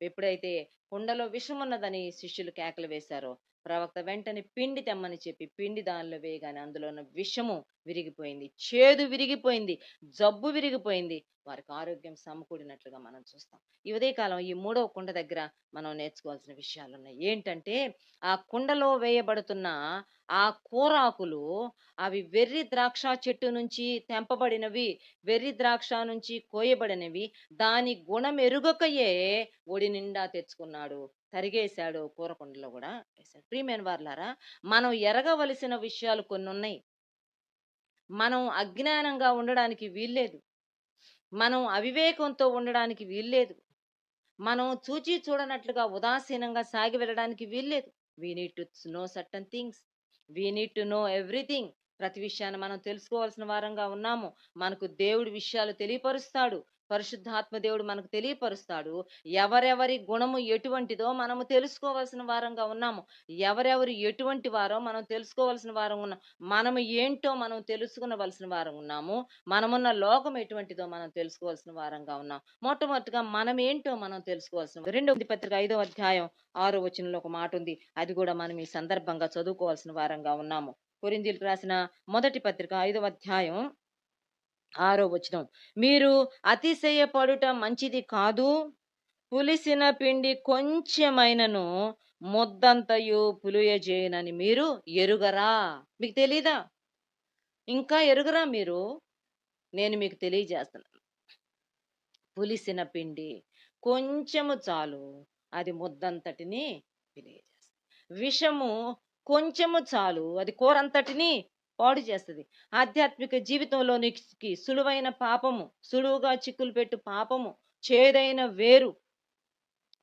B: ఎప్పుడైతే కుండలో విషమున్నదని శిష్యులు కేకలు వేశారో, ప్రవక్త వెంటనే పిండి తెమ్మని చెప్పి పిండి దానిలో వేయగానే అందులో ఉన్న విషము విరిగిపోయింది, చేదు విరిగిపోయింది, జబ్బు విరిగిపోయింది. వారికి ఆరోగ్యం సమకూడినట్లుగా మనం చూస్తాం. ఈ ఉదయకాలం ఈ 3వ కుండ దగ్గర మనం నేర్చుకోవాల్సిన విషయాలు ఉన్నాయి. ఏంటంటే, ఆ కుండలో వేయబడుతున్న ఆ కూరాకులు అవి వెర్రి ద్రాక్ష చెట్టు నుంచి తెంపబడినవి, వెర్రి ద్రాక్ష నుంచి కోయబడినవి. దాని గుణం ఎరుగకయే ఒడి నిండా తెచ్చుకున్నాడు, తరిగేశాడు, కూరకుండలో కూడా వేశాడు. ప్రియమైన వారలారా, మనం ఎరగవలసిన విషయాలు కొన్ని ఉన్నాయి. మనం అజ్ఞానంగా ఉండడానికి వీల్లేదు. మనం అవివేకంతో ఉండడానికి వీల్లేదు. మనం చూచి చూడనట్లుగా ఉదాసీనంగా సాగి వెళ్ళడానికి వీల్లేదు. We need to know certain things. We need to know everything. ప్రతి విషయాన్ని మనం తెలుసుకోవాల్సిన వారంగా ఉన్నాము. మనకు దేవుడి విషయాలు తెలియపరుస్తాడు. పరిశుద్ధాత్మ దేవుడు మనకు తెలియపరుస్తాడు. ఎవరెవరి గుణము ఎటువంటిదో మనము తెలుసుకోవాల్సిన వారంగా ఉన్నాము. ఎవరెవరు ఎటువంటి వారో మనం తెలుసుకోవాల్సిన వారం ఉన్నాం. మనము ఏంటో మనం తెలుసుకునవలసిన వారం ఉన్నాము. మనమున్న లోకం ఎటువంటిదో మనం తెలుసుకోవాల్సిన వారంగా ఉన్నాం. మొట్టమొదటిగా మనం ఏంటో మనం తెలుసుకోవాల్సిన 2వ పత్రిక 5వ అధ్యాయం 6వ వచనంలో ఒక మాట ఉంది. అది కూడా మనం ఈ సందర్భంగా చదువుకోవాల్సిన వారంగా ఉన్నాము. కొరింథీయులకు రాసిన మొదటి పత్రిక 5వ అధ్యాయం 6వ వచనం. మీరు అతిశయపడుట మంచిది కాదు. పులిసిన పిండి కొంచెమైనను ముద్దంతయు పులియజేయనని మీరు ఎరుగరా? మీకు తెలీదా? ఇంకా ఎరుగరా మీరు? నేను మీకు తెలియజేస్తున్నాను. పులిసిన పిండి కొంచెము చాలు, అది ముద్దంతటిని వెలియజేస్తుంది. విషము కొంచెము చాలు, అది కూరంతటిని పాడు చేస్తుంది. ఆధ్యాత్మిక జీవితంలోనికి సులువైన పాపము, సులువుగా చిక్కులు పెట్టు పాపము, చేదైన వేరు,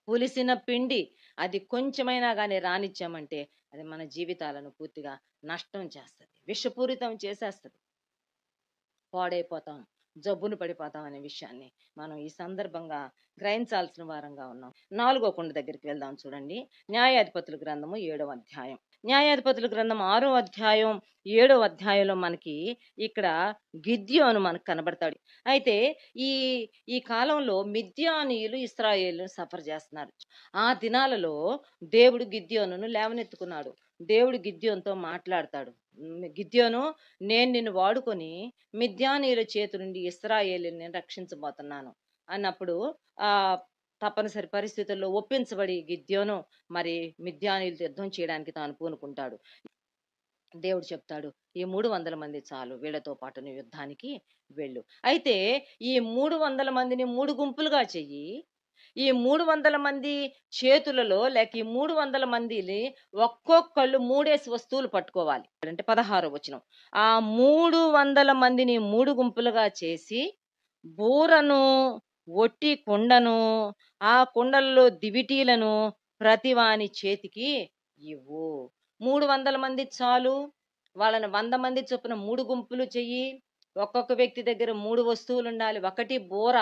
B: పులిసిన పిండి, అది కొంచెమైనా కానీ రానిచ్చామంటే అది మన జీవితాలను పూర్తిగా నష్టం చేస్తుంది, విషపూరితం చేసేస్తుంది, పాడైపోతాం, జబ్బును పడిపోతాం అనే విషయాన్ని మనం ఈ సందర్భంగా గ్రహించాల్సిన వారంగా ఉన్నాం. 4వ కుండ దగ్గరికి వెళ్దాం. చూడండి, న్యాయాధిపతుల గ్రంథము 7వ అధ్యాయం. న్యాయాధిపతుల గ్రంథం 6వ అధ్యాయం 7వ అధ్యాయంలో మనకి ఇక్కడ గిద్యోను మనకు కనబడతాడు. అయితే ఈ ఈ కాలంలో మిద్యానీయులు ఇశ్రాయేలును సఫర్ చేస్తున్నారు. ఆ దినాలలో దేవుడు గిద్యోనును లేవనెత్తుకున్నాడు. దేవుడు గిద్యోనుతో మాట్లాడతాడు. గిద్యోను, నేను నిన్ను వాడుకొని మిద్యానీయుల చేతి నుండి ఇశ్రాయేలుని రక్షించబోతున్నాను అన్నప్పుడు ఆ తప్పనిసరి పరిస్థితుల్లో ఒప్పించబడి గిద్యోను మరి మిద్యానీయులతో యుద్ధం చేయడానికి తాను పూనుకుంటాడు. దేవుడు చెప్తాడు, ఈ 300 మంది చాలు, వీళ్ళతో పాటు నువ్వు యుద్ధానికి వెళ్ళు. అయితే ఈ 300 మందిని 3 గుంపులుగా చెయ్యి. ఈ 300 మంది చేతులలో లేక ఈ 300 మందిని ఒక్కొక్కళ్ళు 3 వస్తువులు పట్టుకోవాలి. అంటే 16వ వచనం, ఆ 300 మందిని 3 గుంపులుగా చేసి బూరను, ఒట్టి కుండను, ఆ కుండలలో దివిటీలను ప్రతివాని చేతికి ఇవ్వు. 300 మంది చాలు, వాళ్ళని 100 మంది చొప్పున 3 గుంపులు చెయ్యి. ఒక్కొక్క వ్యక్తి దగ్గర 3 వస్తువులు ఉండాలి. ఒకటి బూర,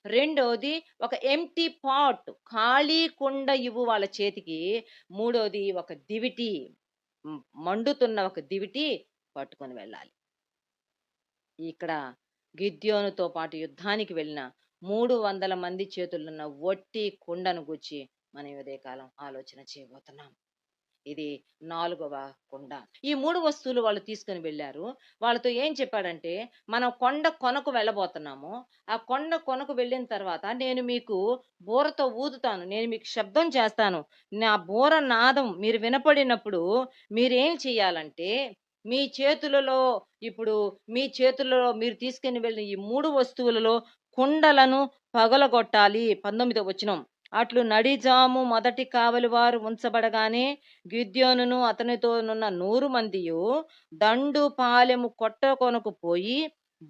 B: రెండోది ఒక ఎంప్టీ పాట్, ఖాళీ కుండ ఇవ్వు వాళ్ళ చేతికి. మూడోది ఒక దివిటి, మండుతున్న ఒక దివిటి పట్టుకొని వెళ్ళాలి. ఇక్కడ గిద్యోనుతో పాటు యుద్ధానికి వెళ్ళిన 300 మంది చేతులున్న ఒట్టి కుండను గుచ్చి మనం ఉదయకాలం ఆలోచన చేయబోతున్నాం. ఇది 4వ కొండ. ఈ 3 వస్తువులు వాళ్ళు తీసుకొని వెళ్ళారు. వాళ్ళతో ఏం చెప్పాడంటే, మనం కొండ కొనకు వెళ్ళబోతున్నాము. ఆ కొండ కొనకు వెళ్ళిన తర్వాత నేను మీకు బూరతో ఊదుతాను, నేను మీకు శబ్దం చేస్తాను. నా బూర నాదం మీరు వినపడినప్పుడు మీరేం చెయ్యాలంటే, మీ చేతులలో ఇప్పుడు మీ చేతులలో మీరు తీసుకుని వెళ్ళిన ఈ 3 వస్తువులలో కుండలను పగలగొట్టాలి. 19వ వచనం, అట్లు నడిజాము మొదటి కావలి వారు ఉంచబడగానే గిద్యోనును అతనితోనున్న 100 మందియు దండు పాలెము కొట్ట కొనకు పోయి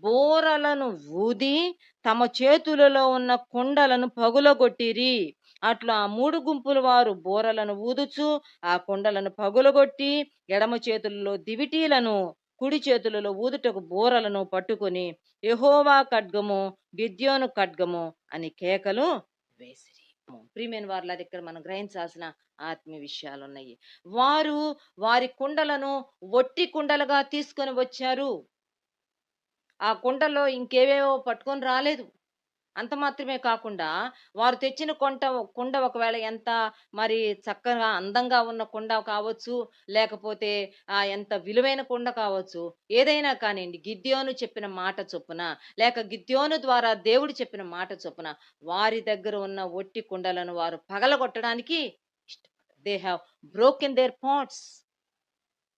B: బోరలను ఊది తమ చేతులలో ఉన్న కుండలను పగులగొట్టిరి. అట్లా ఆ 3 గుంపుల వారు బోరలను ఊదుచు ఆ కుండలను పగులగొట్టి ఎడమ చేతులలో దివిటీలను, కుడి చేతులలో ఊదుటకు బోరలను పట్టుకొని యెహోవా ఖడ్గము, గిద్యోను ఖడ్గము అని కేకలు వేసిరి. ప్రియమైన వారులారా, ఇక్కడ మనం గ్రహించాల్సిన ఆత్మీయ విషయాలు ఉన్నాయి. వారు వారి కుండలను ఒట్టి కుండలుగా తీసుకొని వచ్చారు. ఆ కుండలో ఇంకేవేవో పట్టుకొని రాలేదు. అంత మాత్రమే కాకుండా వారు తెచ్చిన కుండ ఒకవేళ ఎంత మరి చక్కగా అందంగా ఉన్న కుండ కావచ్చు, లేకపోతే ఎంత విలువైన కుండ కావచ్చు, ఏదైనా కానివ్వండి, గిద్యోను చెప్పిన మాట చొప్పున లేక గిద్యోను ద్వారా దేవుడు చెప్పిన మాట చొప్పున వారి దగ్గర ఉన్న ఒట్టి కుండలను వారు పగలగొట్టడానికి ఇష్టపడ్డారు. They have broken their pots.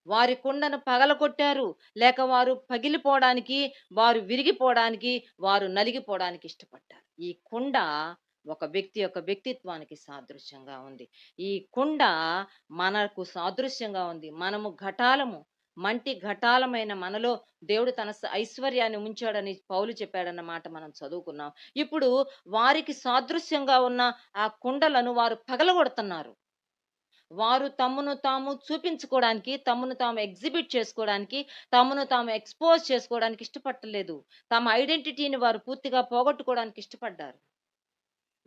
B: వారి కుండను పగలగొట్టారు, లేక వారు పగిలిపోవడానికి, వారు విరిగిపోవడానికి, వారు నలిగిపోవడానికి ఇష్టపడ్డారు. ఈ కుండ ఒక వ్యక్తి యొక్క వ్యక్తిత్వానికి సాదృశ్యంగా ఉంది. ఈ కుండ మనకు సాదృశ్యంగా ఉంది. మనము ఘటాలము, మంటి ఘటాలమైన మనలో దేవుడు తన ఐశ్వర్యాన్ని ఉంచాడని పౌలు చెప్పాడన్న మాట మనం చదువుకున్నాం. ఇప్పుడు వారికి సాదృశ్యంగా ఉన్న ఆ కుండలను వారు పగలగొడుతున్నారు. వారు తమను తాము చూపించుకోవడానికి, తమను తాము ఎగ్జిబిట్ చేసుకోవడానికి, తమను తాము ఎక్స్పోజ్ చేసుకోవడానికి ఇష్టపడలేదు. తమ ఐడెంటిటీని వారు పూర్తిగా పోగొట్టుకోవడానికి ఇష్టపడ్డారు.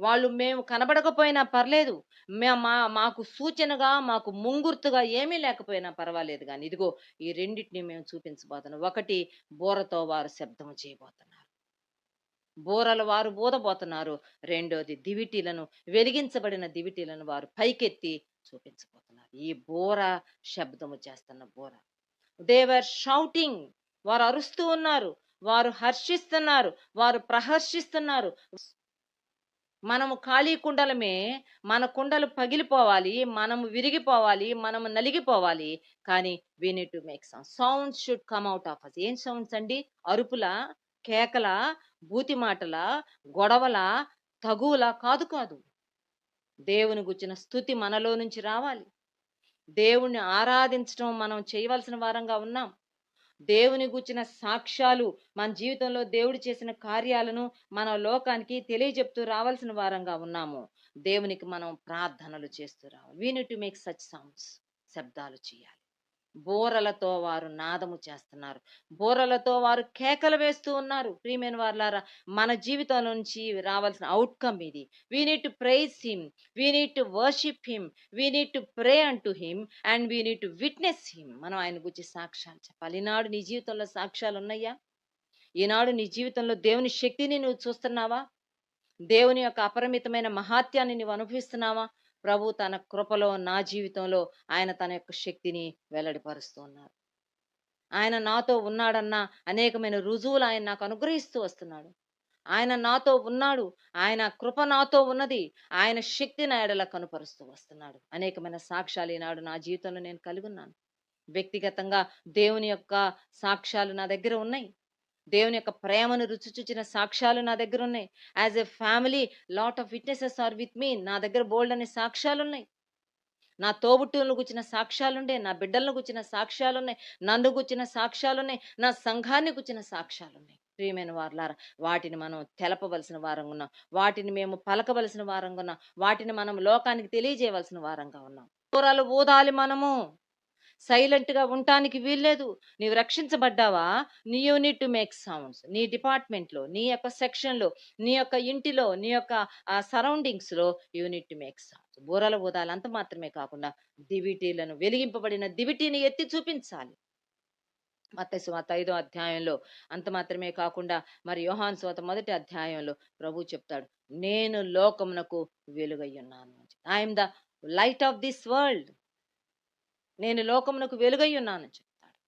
B: వాళ్ళు మేము కనబడకపోయినా పర్లేదు, మాకు సూచనగా, మాకు ముంగుర్తుగా ఏమీ లేకపోయినా పర్వాలేదు, కానీ ఇదిగో ఈ రెండింటిని మేము చూపించబోతున్నాం. ఒకటి, బూరతో వారు శబ్దం చేయబోతున్నారు, బూరలు వారు ఊదబోతున్నారు. రెండోది, దివిటీలను, వెలిగించబడిన దివిటీలను వారు పైకెత్తి చూపించబోతున్నారు. ఈ బూర శబ్దము చేస్తున్న బూర. దే వర్ షౌటింగ్, వారు అరుస్తూ ఉన్నారు, వారు హర్షిస్తున్నారు, వారు ప్రహర్షిస్తున్నారు. మనము ఖాళీ కుండలమే, మన కుండలు పగిలిపోవాలి, మనము విరిగిపోవాలి, మనము నలిగిపోవాలి, కానీ we need to make sounds should come out of us. ఏం సౌండ్స్ అండి? అరుపుల, కేకల, బూతి మాటల, గొడవల, తగువుల కాదు కాదు. దేవుని గుచ్చిన స్తుతి మనలో నుంచి రావాలి. దేవుణ్ణి ఆరాధించడం మనం చేయవలసిన వారంగా ఉన్నాం. దేవుని గూర్చిన సాక్ష్యాలు, మన జీవితంలో దేవుడు చేసిన కార్యాలను మన లోకానికి తెలియజెప్తూ రావాల్సిన వారంగా ఉన్నాము. దేవునికి మనం ప్రార్థనలు చేస్తూ రావాలి. We need to make such sounds. శబ్దాలు చేయాలి. బూరలతో వారు నాదము చేస్తున్నారు. బూరలతో వారు కేకలు వేస్తూ ఉన్నారు. ప్రియమైన వారలారా, మన జీవితం నుంచి రావాల్సిన అవుట్‌కమ్ ఇది. We need to praise him. We need to worship him. We need to pray unto him and we need to witness him. మనం ఆయన గురించి సాక్ష్యాలు చెప్పాలి. ఈనాడు నీ జీవితంలో సాక్ష్యాలు ఉన్నాయా? ఈనాడు నీ జీవితంలో దేవుని శక్తిని నువ్వు చూస్తున్నావా? దేవుని యొక్క అపరిమితమైన మహాత్యాన్ని నువ్వు అనుభవిస్తున్నావా? ప్రభు తన కృపలో నా జీవితంలో ఆయన తన యొక్క శక్తిని వెల్లడిపరుస్తూ ఉన్నారు. ఆయన నాతో ఉన్నాడన్న అనేకమైన రుజువులు ఆయన నాకు అనుగ్రహిస్తూ వస్తున్నాడు. ఆయన నాతో ఉన్నాడు. ఆయన కృప నాతో ఉన్నది. ఆయన శక్తి నా ఎడల కనుపరుస్తూ వస్తున్నాడు. అనేకమైన సాక్ష్యాలు ఈనాడు నా జీవితంలో నేను కలిగి ఉన్నాను. వ్యక్తిగతంగా దేవుని యొక్క సాక్ష్యాలు నా దగ్గర ఉన్నాయి. దేవుని యొక్క ప్రేమను రుచి చూచిన సాక్ష్యాలు నా దగ్గర ఉన్నాయి. As a family lot of witnesses are with me. నా దగ్గర బోల్డ్ అనే సాక్ష్యాలు ఉన్నాయి. నా తోబుట్టువులను గుచ్చిన సాక్ష్యాలుండే, నా బిడ్డలను గుచ్చిన సాక్ష్యాలున్నాయి, నన్ను గుచ్చిన సాక్ష్యాలున్నాయి, నా సంఘాన్ని గుచ్చిన సాక్ష్యాలున్నాయి. ప్రియమైన వారలారా, వాటిని మనం తెలపవలసిన వారంగా ఉన్నాం. వాటిని మేము పలకవలసిన వారంగా ఉన్నాం. వాటిని మనం లోకానికి తెలియజేయవలసిన వారంగా ఉన్నాం. కూరలు ఊదాలి మనము. సైలెంట్ గా ఉండటానికి వీల్లేదు. నీవు రక్షించబడ్డావా? You need to make sounds. నీ డిపార్ట్మెంట్ లో, నీ యొక్క సెక్షన్ లో, నీ యొక్క ఇంటిలో, నీ యొక్క సరౌండింగ్స్ లో you need to make sounds. బూరలు ఊదాలి. అంత మాత్రమే కాకుండా దివిటీలను, వెలిగింపబడిన దివిటీని ఎత్తి చూపించాలి. మత్తయి సువార్త 5వ అధ్యాయంలో అంత మాత్రమే కాకుండా మరి యోహాను సువార్త 1వ అధ్యాయంలో ప్రభు చెప్తాడు, నేను లోకమునకు వెలుగై ఉన్నాను. I'm the light of this world. నేను లోకమునకు వెలుగై ఉన్నానని చెప్తాడు.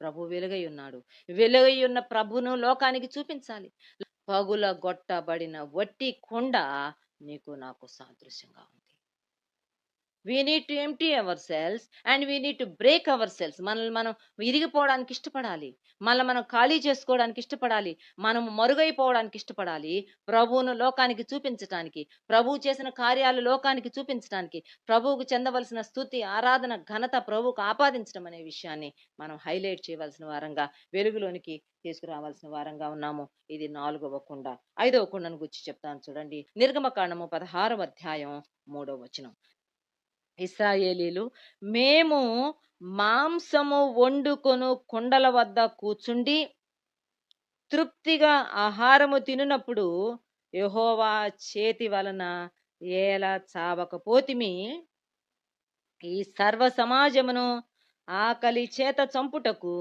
B: ప్రభు వెలుగై ఉన్నాడు. వెలుగై ఉన్న ప్రభును లోకానికి చూపించాలి. పగుల గొట్టబడిన వట్టి కొండ నీకు నాకు సాదృశ్యంగా ఉంది. We need to empty ourselves and we need to break ourselves. మనల్ని మనం విరిగిపోవడానికి ఇష్టపడాలి. మనం ఖాళీ చేసుకోవడానికి ఇష్టపడాలి. మనం మరుగైపోవడానికి ఇష్టపడాలి. ప్రభువును లోకానికి చూపించటానికి, ప్రభువు చేసిన కార్యాలు లోకానికి చూపించటానికి, ప్రభువుకు చెందవలసిన స్తుతి, ఆరాధన, ఘనత ప్రభువుకు ఆపాదించడం అనే విషయాన్ని మనం హైలైట్ చేయవలసిన వారంగా, వెలుగులోనికి తీసుకురావాల్సిన వారంగా ఉన్నాము. ఇది 4వ కుండ. 5వ కుండను గురించి చెప్తాను చూడండి. నిర్గమకాండము 16వ అధ్యాయం 3వ వచనం. ఇశ్రాయేలీలు, మేము మాంసము వండుకొను కుండల వద్ద కూర్చుండి తృప్తిగా ఆహారము తినునప్పుడు యెహోవా చేతి వలన ఎలా చావకపోతిమి. ఈ సర్వ సమాజమును ఆకలి చేత చంపుటకు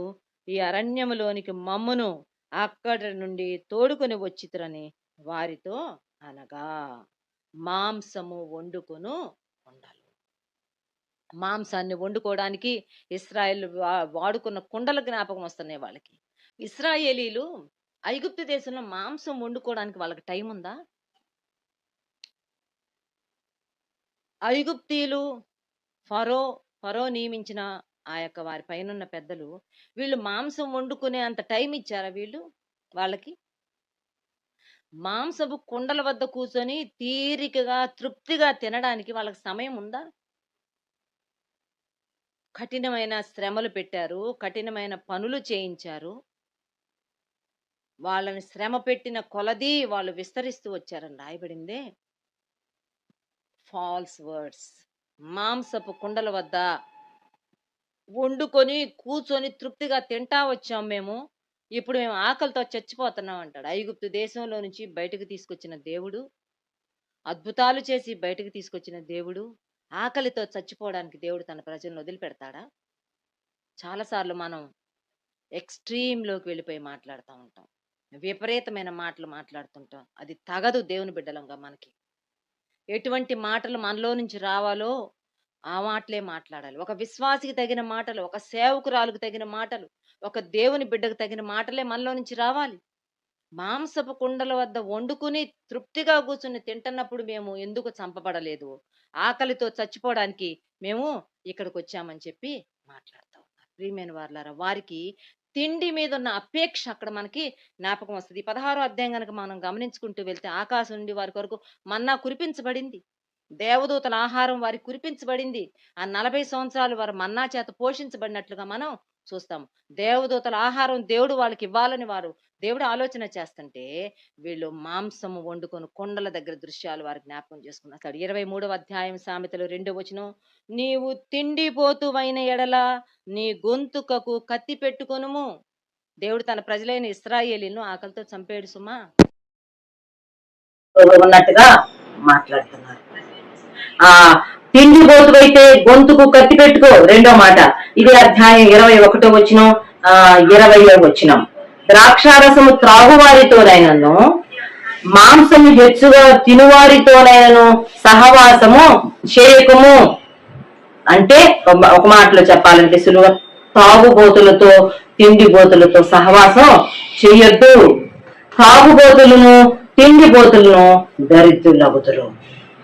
B: ఈ అరణ్యములోనికి మమ్మును అక్కడి నుండి తోడుకొని వచ్చితురని వారితో అనగా. మాంసము వండుకొను కుండలు. మాంసాన్ని వండుకోవడానికి ఇశ్రాయేల్ వాడుకున్న కుండల జ్ఞాపకం వస్తున్నాయి వాళ్ళకి. ఇశ్రాయేలీలు ఐగుప్తు దేశంలో మాంసం వండుకోవడానికి వాళ్ళకి టైం ఉందా? ఐగుప్తీయులు, ఫరో నియమించిన ఆ యొక్క వారి పైనున్న పెద్దలు, వీళ్ళు మాంసం వండుకునే అంత టైం ఇచ్చారా వీళ్ళు వాళ్ళకి? మాంసపు కుండల వద్ద కూర్చొని తీరికగా తృప్తిగా తినడానికి వాళ్ళకి సమయం ఉందా? కఠినమైన శ్రమలు పెట్టారు. కఠినమైన పనులు చేయించారు. వాళ్ళని శ్రమ పెట్టిన కొలది వాళ్ళు విస్తరిస్తూ వచ్చారని రాయబడిందే. Falls words. మాంసపు కుండల వద్ద వండుకొని కూర్చొని తృప్తిగా తింటా వచ్చాం మేము. ఇప్పుడు మేము ఆకలితో చచ్చిపోతున్నాం అంటాడు. ఐగుప్తు దేశంలో నుంచి బయటకు తీసుకొచ్చిన దేవుడు, అద్భుతాలు చేసి బయటకు తీసుకొచ్చిన దేవుడు, ఆకలితో చచ్చిపోవడానికి దేవుడు తన ప్రజలను వదిలిపెడతాడా? చాలాసార్లు మనం ఎక్స్ట్రీమ్లోకి వెళ్ళిపోయి మాట్లాడుతూ ఉంటాం. విపరీతమైన మాటలు మాట్లాడుతుంటాం. అది తగదు దేవుని బిడ్డలంగా మనకి. ఎటువంటి మాటలు మనలో నుంచి రావాలో ఆ మాటలే మాట్లాడాలి. ఒక విశ్వాసికి తగిన మాటలు, ఒక సేవకురాలకు తగిన మాటలు, ఒక దేవుని బిడ్డకు తగిన మాటలే మనలో నుంచి రావాలి. మాంసపు కుండల వద్ద వండుకుని తృప్తిగా కూర్చుని తింటున్నప్పుడు మేము ఎందుకు చంపబడలేదు, ఆకలితో చచ్చిపోవడానికి మేము ఇక్కడికి వచ్చామని చెప్పి మాట్లాడుతూ ఉన్నారు. ప్రియమైన వారలారా, వారికి తిండి మీద ఉన్న అపేక్ష అక్కడ మనకి జ్ఞాపకం వస్తుంది. ఈ 16వ అధ్యాయం గనక మనం గమనించుకుంటూ వెళ్తే ఆకాశం నుండి వారి కొరకు మన్నా కురిపించబడింది. దేవదూతల ఆహారం వారికి కురిపించబడింది. ఆ 40 సంవత్సరాలు వారు మన్నా చేత పోషించబడినట్లుగా మనం చూస్తాము. దేవదూతల ఆహారం దేవుడు వాళ్ళకి ఇవ్వాలని దేవుడు ఆలోచన చేస్తుంటే వీళ్ళు మాంసము వండుకొని కొండల దగ్గర దృశ్యాలు వారు జ్ఞాపకం చేసుకున్నారు. 23వ అధ్యాయం సామెతలు 2వ వచనం, నీవు తిండిపోతువైన ఎడల నీ గొంతుకకు కత్తి పెట్టుకొనుము. దేవుడు తన ప్రజలైన ఇశ్రాయేలీలను ఆకలితో చంపేడు సుమా ఉన్నట్టుగా మాట్లాడుతున్నారు. ఆ తిండిపోతువైతే గొంతుకు కత్తి పెట్టుకో, రెండో మాట. ఇది అధ్యాయం 21వ వచనం, 20వ వచనం. ద్రాక్షారసము త్రాగువారితోనైనను మాంసము హెచ్చుగా తినువారితోనైనను సహవాసము చేయకము. అంటే ఒక మాటలో చెప్పాలంటే సులువ, తాగుబోతులతో తిండిబోతులతో సహవాసం చెయ్యొద్దు. తాగుబోతులను తిండిబోతులను దరిద్రులగుదురు.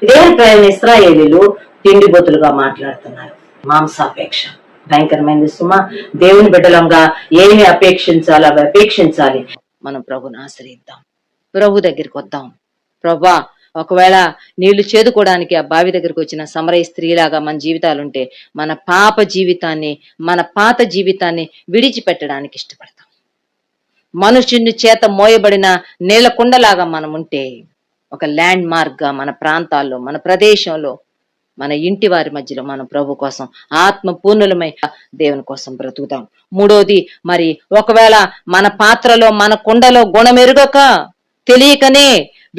B: ఇదే ఇశ్రాయేలీలు తిండిబోతులుగా మాట్లాడుతున్నారు. మాంసాపేక్ష భయంకరమైనది సుమా. దేవుని బిడ్డలంగా ఏమి అపేక్షించాలి అవి అపేక్షించాలి. మనం ప్రభుని ఆశ్రయిద్దాం, ప్రభు దగ్గరికి వద్దాం. ప్రభా, ఒకవేళ నీళ్లు చేదుకోవడానికి ఆ బావి దగ్గరికి వచ్చిన సమరయ స్త్రీలాగా మన జీవితాలుంటే మన మన పాత జీవితాన్ని విడిచిపెట్టడానికి ఇష్టపడతాం. మనుషుని చేత మోయబడిన నీళ్ల కుండలాగా మనం ఉంటే ఒక ల్యాండ్ మార్క్ గా మన ప్రాంతాల్లో, మన ప్రదేశంలో, మన ఇంటి వారి మధ్యలో మనం ప్రభు కోసం ఆత్మ పూర్ణులమై దేవుని కోసం బ్రతుకుతాం. మూడోది, మరి ఒకవేళ మన పాత్రలో మన కుండలో గుణమెరుగక తెలియకనే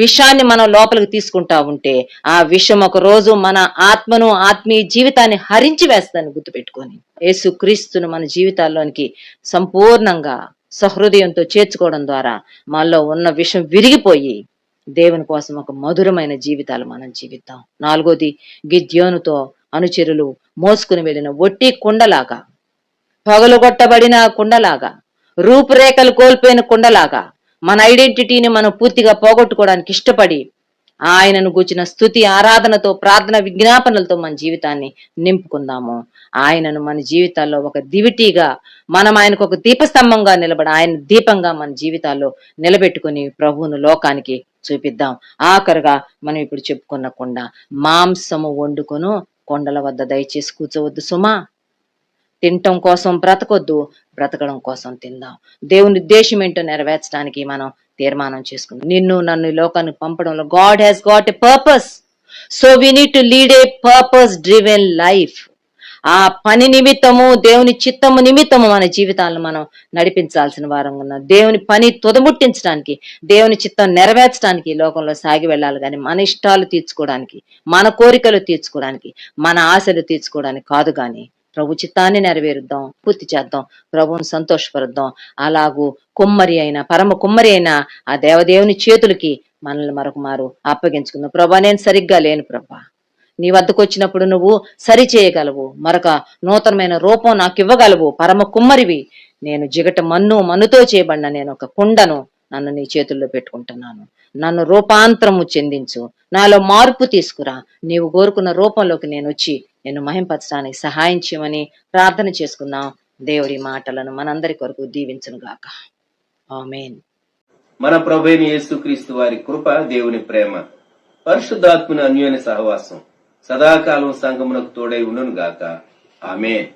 B: విషాన్ని మనం లోపలికి తీసుకుంటా ఉంటే ఆ విషం ఒక రోజు మన ఆత్మను, ఆత్మీయ జీవితాన్ని హరించి వేస్తాను. గుర్తుపెట్టుకొని యేసు క్రీస్తును మన జీవితాల్లోనికి సంపూర్ణంగా సహృదయంతో చేర్చుకోవడం ద్వారా మనలో ఉన్న విషం విరిగిపోయి దేవుని కోసం ఒక మధురమైన జీవితాలు మనం జీవిద్దాం. నాలుగోది, గిద్యోనుతో అనుచరులు మోసుకుని వెళ్ళిన ఒట్టి కుండలాగా, పగలుగొట్టబడిన కుండలాగా, రూపురేఖలు కోల్పోయిన కుండలాగా మన ఐడెంటిటీని మనం పూర్తిగా పోగొట్టుకోవడానికి ఇష్టపడి ఆయనను గూర్చిన స్తుతి ఆరాధనతో, ప్రార్థన విజ్ఞాపనలతో మన జీవితాన్ని నింపుకుందాము. ఆయనను మన జీవితాల్లో ఒక దివిటీగా, మనం ఆయనకు ఒక దీపస్తంభంగా నిలబడి ఆయన దీపంగా మన జీవితాల్లో నిలబెట్టుకుని ప్రభువును లోకానికి చూపిద్దాం. ఆఖరుగా మనం ఇప్పుడు చెప్పుకున్న కొండ, మాంసము వండుకొను కొండల వద్ద దయచేసి కూర్చోవద్దు సుమా. తినటం కోసం బ్రతకొద్దు, బ్రతకడం కోసం తిందాం. దేవుని ఉద్దేశం ఏంటో నెరవేర్చడానికి మనం తీర్మానం చేసుకుందాం. నిన్ను నన్ను లోకానికి పంపడంలో God has got a purpose. So we need to lead a purpose driven life. ఆ పని నిమిత్తము, దేవుని చిత్తము నిమిత్తము మన జీవితాలను మనం నడిపించాల్సిన వారం ఉన్నాం. దేవుని పని తుదముట్టించడానికి, దేవుని చిత్తం నెరవేర్చడానికి ఈ లోకంలో సాగి వెళ్ళాలి. కానీ మన ఇష్టాలు తీర్చుకోవడానికి, మన కోరికలు తీర్చుకోవడానికి, మన ఆశలు తీర్చుకోవడానికి కాదు. కానీ ప్రభు చిత్తాన్ని నెరవేరుద్దాం, పూర్తి చేద్దాం, ప్రభువుని సంతోషపరుద్దాం. అలాగూ పరమ కుమ్మరి అయిన ఆ దేవదేవుని చేతులకి మనల్ని మరొక మారు అప్పగించుకుందాం. ప్రభా, నేను సరిగ్గా లేను ప్రభా, నీ వద్దకు వచ్చినప్పుడు నువ్వు సరి చేయగలవు, మరొక నూతనమైన రూపం నాకు ఇవ్వగలవు. పరమ కుమ్మరివి, నేను జిగట మన్నుతో చేయబడిన నేను ఒక కుండను, నన్ను నీ చేతుల్లో పెట్టుకుంటున్నాను. నన్ను రూపాంతరము చెందించు, నాలో మార్పు తీసుకురా. నీవు కోరుకున్న రూపంలోకి నేను వచ్చి నేను మహింపరచడానికి సహాయం చేయమని ప్రార్థన చేసుకుందాం. దేవుడి మాటలను మనందరి కొరకు దీవించును గాక. ఆమేన్.
C: మన ప్రభువైన యేసుక్రీస్తు వారి కృప, దేవుని ప్రేమ, పరిశుద్ధాత్మని అన్యోన్య సహవాసం సదాకాలం సంఘమునకు తోడై ఉండును గాక. ఆమేన్.